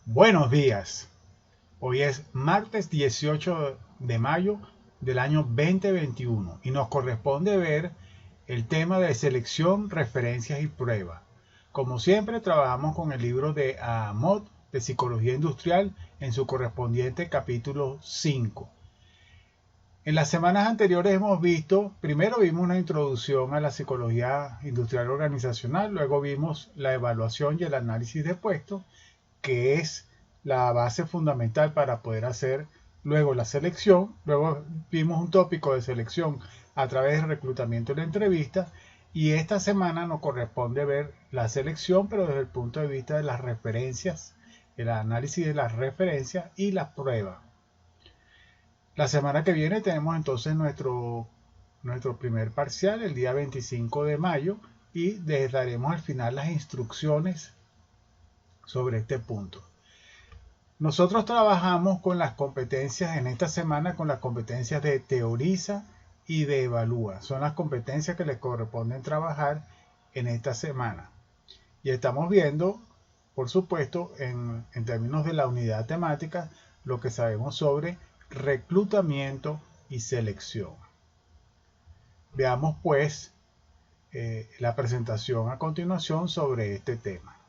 Buenos días. Hoy es martes 18 de mayo del año 2021 y nos corresponde ver el tema de selección, referencias y prueba. Como siempre, trabajamos con el libro de Amot de Psicología Industrial en su correspondiente capítulo 5. En las semanas anteriores primero vimos una introducción a la psicología industrial organizacional, luego vimos la evaluación y el análisis de puestos, que es la base fundamental para poder hacer luego la selección. Luego vimos un tópico de selección a través del reclutamiento y la entrevista. Y esta semana nos corresponde ver la selección, pero desde el punto de vista de las referencias, el análisis de las referencias y las pruebas. La semana que viene tenemos entonces nuestro primer parcial, el día 25 de mayo, y les daremos al final las instrucciones sobre este punto. Nosotros trabajamos con las competencias en esta semana, con las competencias de teoriza y de evalúa. Son las competencias que les corresponden trabajar en esta semana. Y estamos viendo, por supuesto, en términos de la unidad temática, lo que sabemos sobre reclutamiento y selección. Veamos pues la presentación a continuación sobre este tema.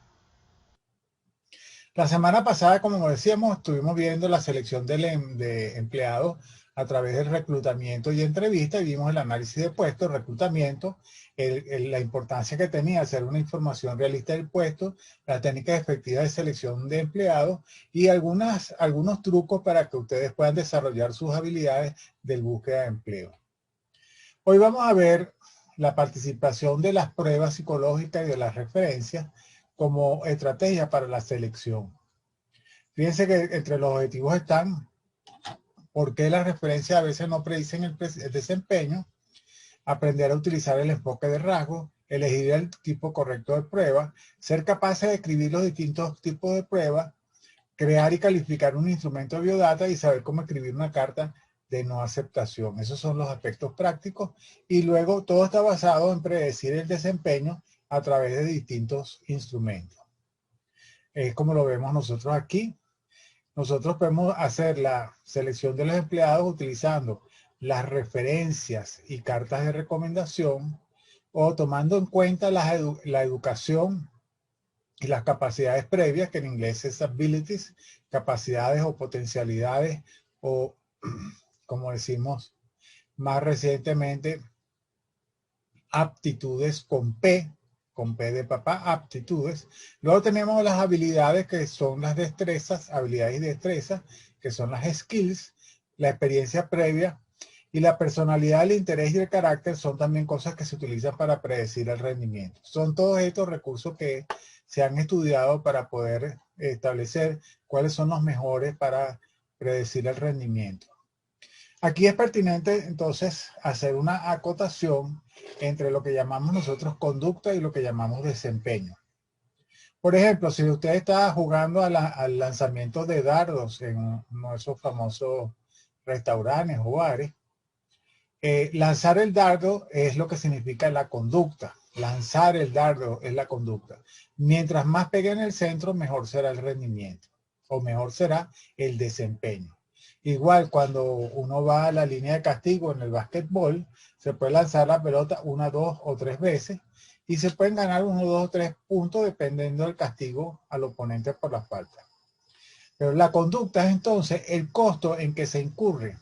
La semana pasada, como decíamos, estuvimos viendo la selección de empleados a través del reclutamiento y entrevista y vimos el análisis de puestos, reclutamiento, la importancia que tenía hacer una información realista del puesto, las técnicas efectivas de selección de empleados y algunos trucos para que ustedes puedan desarrollar sus habilidades de búsqueda de empleo. Hoy vamos a ver la participación de las pruebas psicológicas y de las referencias como estrategia para la selección. Fíjense que entre los objetivos están por qué las referencias a veces no predicen el desempeño, aprender a utilizar el enfoque de rasgos, elegir el tipo correcto de prueba, ser capaces de escribir los distintos tipos de pruebas, crear y calificar un instrumento de biodata y saber cómo escribir una carta de no aceptación. Esos son los aspectos prácticos y luego todo está basado en predecir el desempeño a través de distintos instrumentos. Es como lo vemos nosotros aquí. Nosotros podemos hacer la selección de los empleados utilizando las referencias y cartas de recomendación o tomando en cuenta la educación y las capacidades previas, que en inglés es abilities, capacidades o potencialidades o, como decimos más recientemente, aptitudes con P de papá, aptitudes. Luego tenemos las habilidades que son las destrezas, habilidades y destrezas, que son las skills, la experiencia previa y la personalidad, el interés y el carácter son también cosas que se utilizan para predecir el rendimiento. Son todos estos recursos que se han estudiado para poder establecer cuáles son los mejores para predecir el rendimiento. Aquí es pertinente entonces hacer una acotación entre lo que llamamos nosotros conducta y lo que llamamos desempeño. Por ejemplo, si usted está jugando al lanzamiento de dardos en uno de esos famosos restaurantes o bares, lanzar el dardo es lo que significa la conducta. Lanzar el dardo es la conducta. Mientras más pegue en el centro, mejor será el rendimiento o mejor será el desempeño. Igual cuando uno va a la línea de castigo en el básquetbol, se puede lanzar la pelota una, dos o tres veces y se pueden ganar uno, dos o tres puntos dependiendo del castigo al oponente por la falta. Pero la conducta es entonces el costo en que se incurre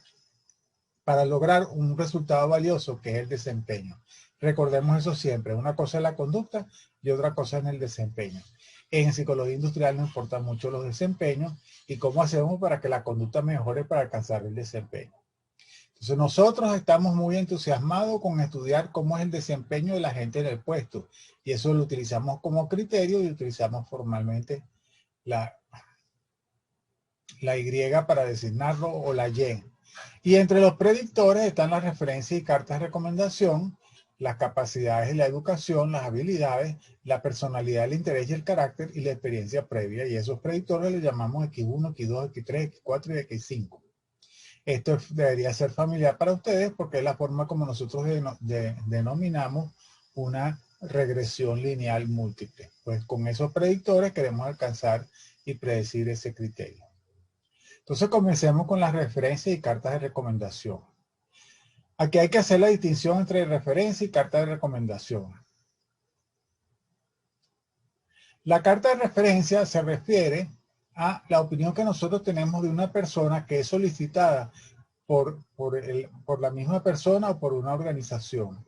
para lograr un resultado valioso, que es el desempeño. Recordemos eso siempre. Una cosa es la conducta y otra cosa es el desempeño. En psicología industrial nos importan mucho los desempeños y cómo hacemos para que la conducta mejore para alcanzar el desempeño. Entonces nosotros estamos muy entusiasmados con estudiar cómo es el desempeño de la gente en el puesto y eso lo utilizamos como criterio y utilizamos formalmente la Y para designarlo o la Y. Y entre los predictores están las referencias y cartas de recomendación, las capacidades y la educación, las habilidades, la personalidad, el interés y el carácter y la experiencia previa. Y esos predictores les llamamos X1, X2, X3, X4 y X5. Esto debería ser familiar para ustedes porque es la forma como nosotros denominamos una regresión lineal múltiple. Pues con esos predictores queremos alcanzar y predecir ese criterio. Entonces comencemos con las referencias y cartas de recomendación. Aquí hay que hacer la distinción entre referencia y carta de recomendación. La carta de referencia se refiere a la opinión que nosotros tenemos de una persona que es solicitada por la misma persona o por una organización.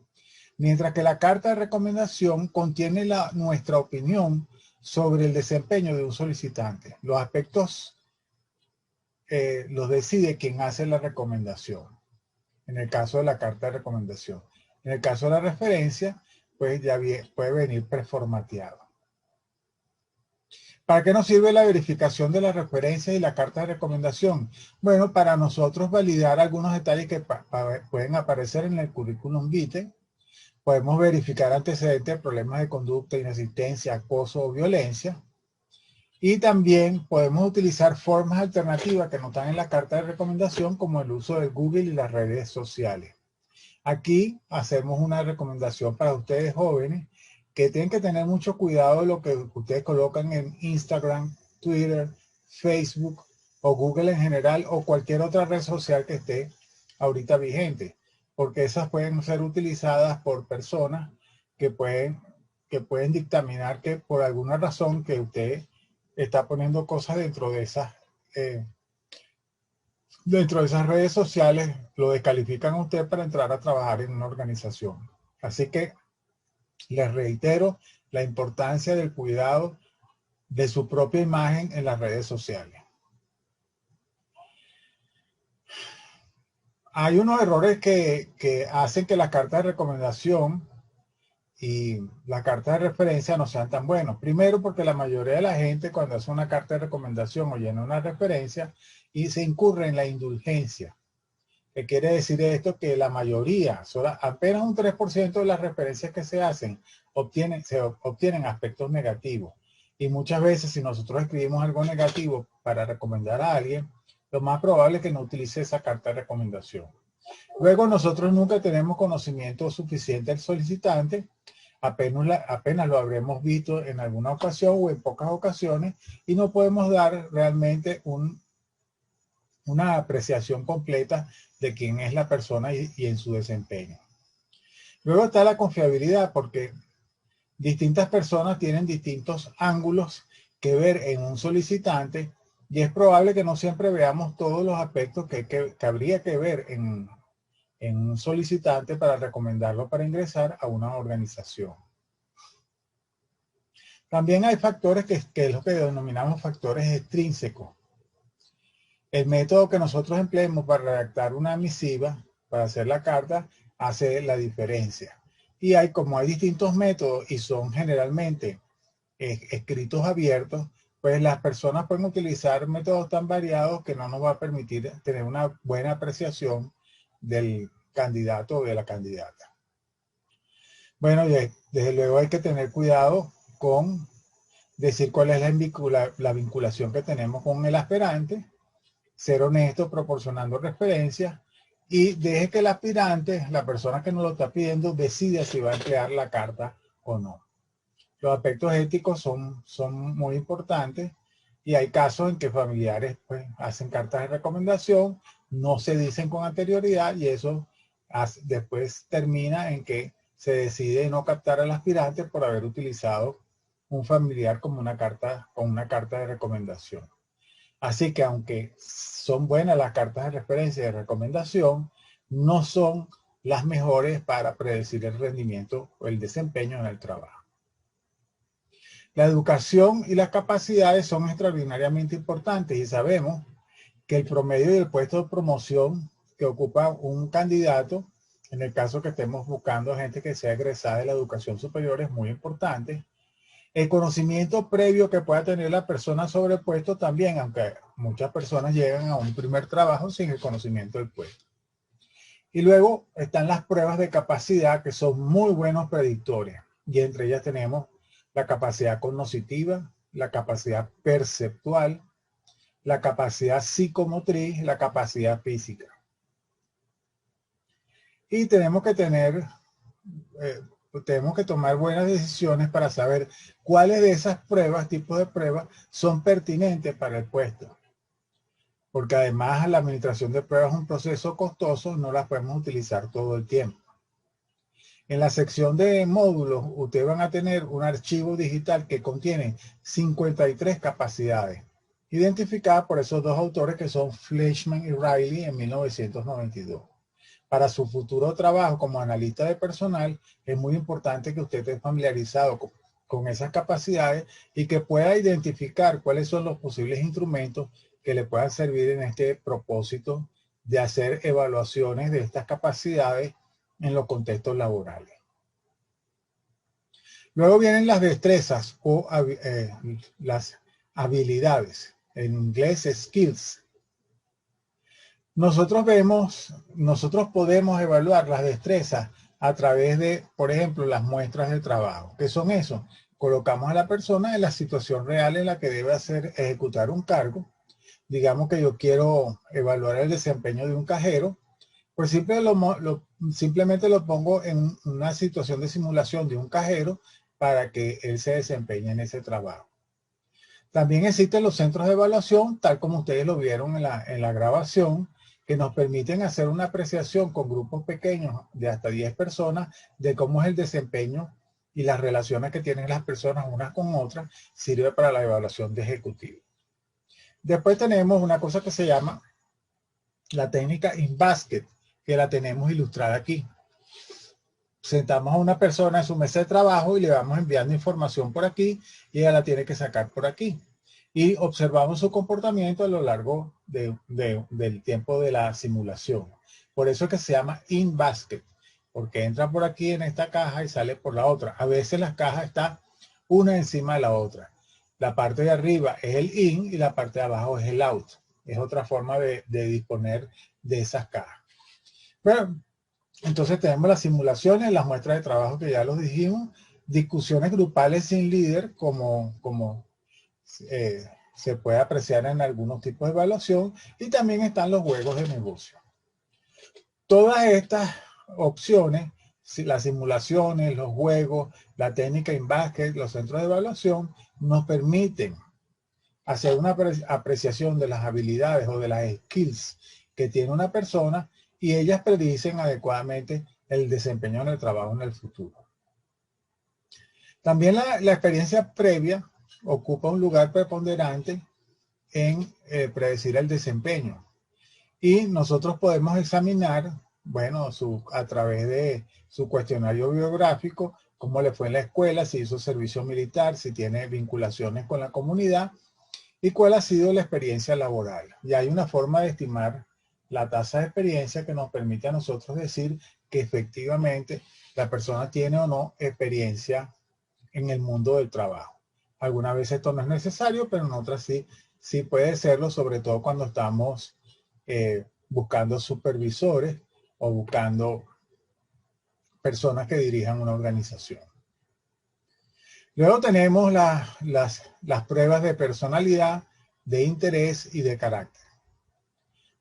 Mientras que la carta de recomendación contiene nuestra opinión sobre el desempeño de un solicitante. Los aspectos los decide quien hace la recomendación. En el caso de la carta de recomendación. En el caso de la referencia, pues ya puede venir preformateado. ¿Para qué nos sirve la verificación de la referencia y la carta de recomendación? Bueno, para nosotros validar algunos detalles que pueden aparecer en el currículum vitae. Podemos verificar antecedentes de problemas de conducta, inasistencia, acoso o violencia. Y también podemos utilizar formas alternativas que no están en la carta de recomendación, como el uso de Google y las redes sociales. Aquí hacemos una recomendación para ustedes jóvenes que tienen que tener mucho cuidado de lo que ustedes colocan en Instagram, Twitter, Facebook o Google en general o cualquier otra red social que esté ahorita vigente, porque esas pueden ser utilizadas por personas que pueden dictaminar que por alguna razón que usted está poniendo cosas dentro de esas redes sociales, lo descalifican a usted para entrar a trabajar en una organización. Así que les reitero la importancia del cuidado de su propia imagen en las redes sociales. Hay unos errores que hacen que la carta de recomendación y la carta de referencia no sean tan buenos. Primero, porque la mayoría de la gente cuando hace una carta de recomendación o llena una referencia y se incurre en la indulgencia. ¿Qué quiere decir esto? Que la mayoría, apenas un 3% de las referencias que se hacen obtienen aspectos negativos. Y muchas veces si nosotros escribimos algo negativo para recomendar a alguien, lo más probable es que no utilice esa carta de recomendación. Luego nosotros nunca tenemos conocimiento suficiente del solicitante, apenas lo habremos visto en alguna ocasión o en pocas ocasiones y no podemos dar realmente una apreciación completa de quién es la persona y en su desempeño. Luego está la confiabilidad, porque distintas personas tienen distintos ángulos que ver en un solicitante y es probable que no siempre veamos todos los aspectos que habría que ver en un solicitante para recomendarlo para ingresar a una organización. También hay factores que es lo que denominamos factores extrínsecos. El método que nosotros empleemos para redactar una misiva, para hacer la carta, hace la diferencia. Y como hay distintos métodos y son generalmente escritos abiertos, pues las personas pueden utilizar métodos tan variados que no nos va a permitir tener una buena apreciación del candidato o de la candidata. Bueno, desde luego hay que tener cuidado con decir cuál es la vinculación que tenemos con el aspirante, ser honesto proporcionando referencias y deje que el aspirante, la persona que nos lo está pidiendo, decida si va a emplear la carta o no. Los aspectos éticos son muy importantes y hay casos en que familiares pues, hacen cartas de recomendación, no se dicen con anterioridad y eso después termina en que se decide no captar al aspirante por haber utilizado un familiar como una carta de recomendación. Así que aunque son buenas las cartas de referencia y de recomendación, no son las mejores para predecir el rendimiento o el desempeño en el trabajo. La educación y las capacidades son extraordinariamente importantes y sabemos que el promedio del puesto de promoción que ocupa un candidato, en el caso que estemos buscando gente que sea egresada de la educación superior, es muy importante. El conocimiento previo que pueda tener la persona sobre el puesto también, aunque muchas personas llegan a un primer trabajo sin el conocimiento del puesto. Y luego están las pruebas de capacidad que son muy buenos predictores. Y entre ellas tenemos la capacidad cognitiva, la capacidad perceptual, la capacidad psicomotriz, la capacidad física. Y tenemos que tener tenemos que tomar buenas decisiones para saber cuáles de esas pruebas, tipos de pruebas, son pertinentes para el puesto. Porque además la administración de pruebas es un proceso costoso, no las podemos utilizar todo el tiempo. En la sección de módulos, ustedes van a tener un archivo digital que contiene 53 capacidades, identificadas por esos dos autores que son Fleischmann y Riley en 1992. Para su futuro trabajo como analista de personal, es muy importante que usted esté familiarizado con esas capacidades y que pueda identificar cuáles son los posibles instrumentos que le puedan servir en este propósito de hacer evaluaciones de estas capacidades en los contextos laborales. Luego vienen las destrezas o las habilidades, en inglés skills. Nosotros podemos evaluar las destrezas a través de, por ejemplo, las muestras de trabajo. ¿Qué son eso? Colocamos a la persona en la situación real en la que debe ejecutar un cargo. Digamos que yo quiero evaluar el desempeño de un cajero, pues simplemente lo pongo en una situación de simulación de un cajero para que él se desempeñe en ese trabajo. También existen los centros de evaluación, tal como ustedes lo vieron en la grabación, que nos permiten hacer una apreciación con grupos pequeños de hasta 10 personas de cómo es el desempeño y las relaciones que tienen las personas unas con otras, sirve para la evaluación de ejecutivo. Después tenemos una cosa que se llama la técnica InBasket, que la tenemos ilustrada aquí. Sentamos a una persona en su mesa de trabajo y le vamos enviando información por aquí y ella la tiene que sacar por aquí. Y observamos su comportamiento a lo largo del tiempo de la simulación. Por eso es que se llama InBasket, porque entra por aquí en esta caja y sale por la otra. A veces las cajas están una encima de la otra. La parte de arriba es el in y la parte de abajo es el out. Es otra forma de disponer de esas cajas. Bueno, entonces tenemos las simulaciones, las muestras de trabajo que ya los dijimos, discusiones grupales sin líder, como se puede apreciar en algunos tipos de evaluación, y también están los juegos de negocio. Todas estas opciones, las simulaciones, los juegos, la técnica InBasket, los centros de evaluación, nos permiten hacer una apreciación de las habilidades o de las skills que tiene una persona y ellas predicen adecuadamente el desempeño en el trabajo en el futuro. También la experiencia previa ocupa un lugar preponderante en predecir el desempeño. Y nosotros podemos examinar, bueno, a través de su cuestionario biográfico, cómo le fue en la escuela, si hizo servicio militar, si tiene vinculaciones con la comunidad y cuál ha sido la experiencia laboral. Y hay una forma de estimar la tasa de experiencia que nos permite a nosotros decir que efectivamente la persona tiene o no experiencia en el mundo del trabajo. Algunas veces esto no es necesario, pero en otras sí puede serlo, sobre todo cuando estamos buscando supervisores o buscando personas que dirijan una organización. Luego tenemos las pruebas de personalidad, de interés y de carácter.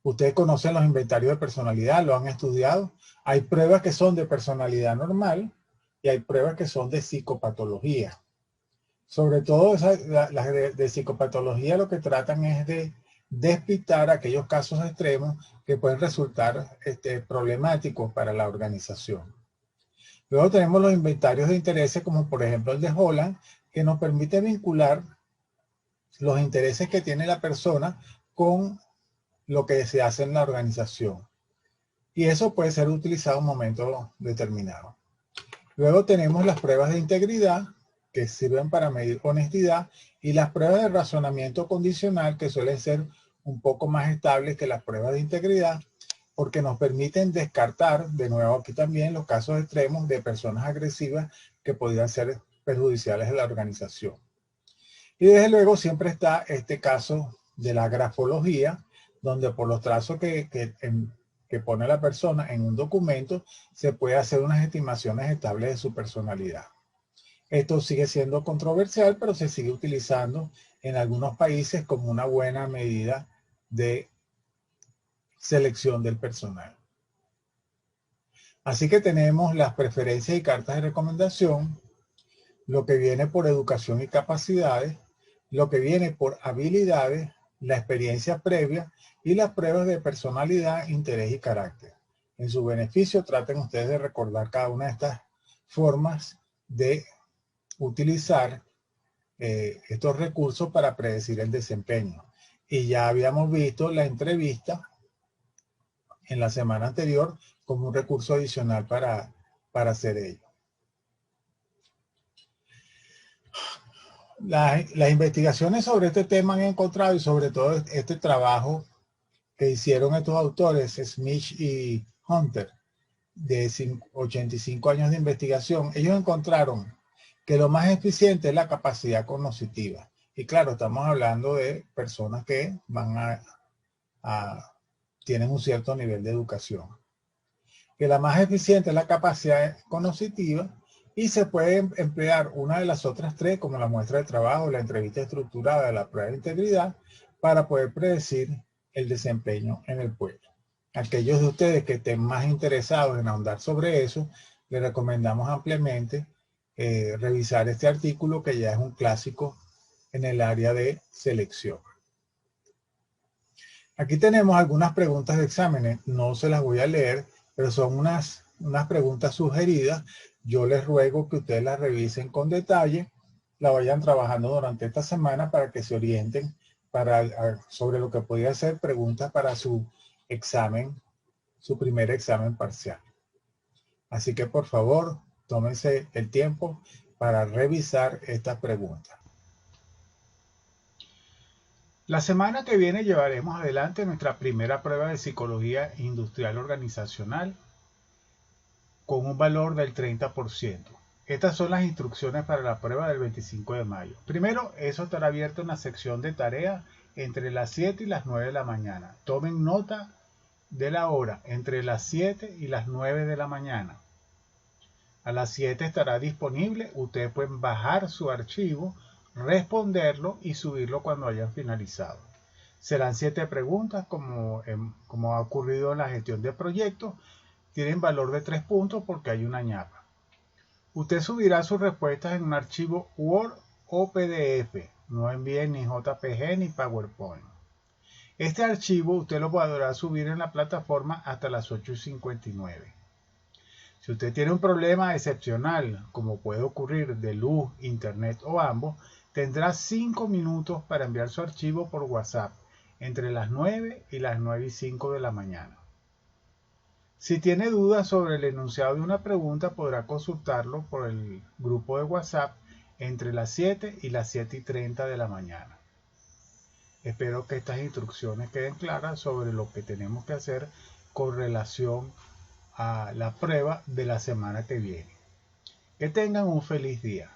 Ustedes conocen los inventarios de personalidad, lo han estudiado. Hay pruebas que son de personalidad normal y hay pruebas que son de psicopatología. Sobre todo las de psicopatología lo que tratan es de despistar aquellos casos extremos que pueden resultar problemáticos para la organización. Luego tenemos los inventarios de intereses, como por ejemplo el de Holland, que nos permite vincular los intereses que tiene la persona con lo que se hace en la organización. Y eso puede ser utilizado en un momento determinado. Luego tenemos las pruebas de integridad, que sirven para medir honestidad, y las pruebas de razonamiento condicional, que suelen ser un poco más estables que las pruebas de integridad, porque nos permiten descartar, de nuevo aquí también, los casos extremos de personas agresivas que podrían ser perjudiciales a la organización. Y desde luego siempre está este caso de la grafología, donde por los trazos que pone la persona en un documento, se puede hacer unas estimaciones estables de su personalidad. Esto sigue siendo controversial, pero se sigue utilizando en algunos países como una buena medida de selección del personal. Así que tenemos las preferencias y cartas de recomendación, lo que viene por educación y capacidades, lo que viene por habilidades, la experiencia previa y las pruebas de personalidad, interés y carácter. En su beneficio, traten ustedes de recordar cada una de estas formas de utilizar estos recursos para predecir el desempeño. Y ya habíamos visto la entrevista en la semana anterior como un recurso adicional para hacer ello. Las investigaciones sobre este tema han encontrado, y sobre todo este trabajo que hicieron estos autores, Smith y Hunter, de 85 años de investigación, ellos encontraron que lo más eficiente es la capacidad cognitiva. Y claro, estamos hablando de personas que tienen un cierto nivel de educación. Que la más eficiente es la capacidad cognitiva y se puede emplear una de las otras tres, como la muestra de trabajo, la entrevista estructurada, la prueba de integridad, para poder predecir el desempeño en el puesto. Aquellos de ustedes que estén más interesados en ahondar sobre eso, les recomendamos ampliamente revisar este artículo, que ya es un clásico en el área de selección. Aquí tenemos algunas preguntas de exámenes, no se las voy a leer, pero son unas preguntas sugeridas. Yo les ruego que ustedes las revisen con detalle, la vayan trabajando durante esta semana para que se orienten sobre lo que podría ser preguntas para su examen, su primer examen parcial. Así que por favor, tómense el tiempo para revisar estas preguntas. La semana que viene llevaremos adelante nuestra primera prueba de psicología industrial organizacional con un valor del 30%. Estas son las instrucciones para la prueba del 25 de mayo. Primero, eso estará abierto en la sección de tareas entre las 7 y las 9 de la mañana. Tomen nota de la hora, entre las 7 y las 9 de la mañana. A las 7 estará disponible. Ustedes pueden bajar su archivo, responderlo y subirlo cuando hayan finalizado. Serán 7 preguntas como ha ocurrido en la gestión de proyectos. Tienen valor de 3 puntos porque hay una ñapa. Usted subirá sus respuestas en un archivo Word o PDF. No envíen ni JPG ni PowerPoint. Este archivo usted lo podrá subir en la plataforma hasta las 8:59. Si usted tiene un problema excepcional, como puede ocurrir de luz, internet o ambos, tendrá 5 minutos para enviar su archivo por WhatsApp entre las 9 y las 9:05 de la mañana. Si tiene dudas sobre el enunciado de una pregunta, podrá consultarlo por el grupo de WhatsApp entre las 7 y las 7:30 de la mañana. Espero que estas instrucciones queden claras sobre lo que tenemos que hacer con relación a la prueba de la semana que viene. Que tengan un feliz día.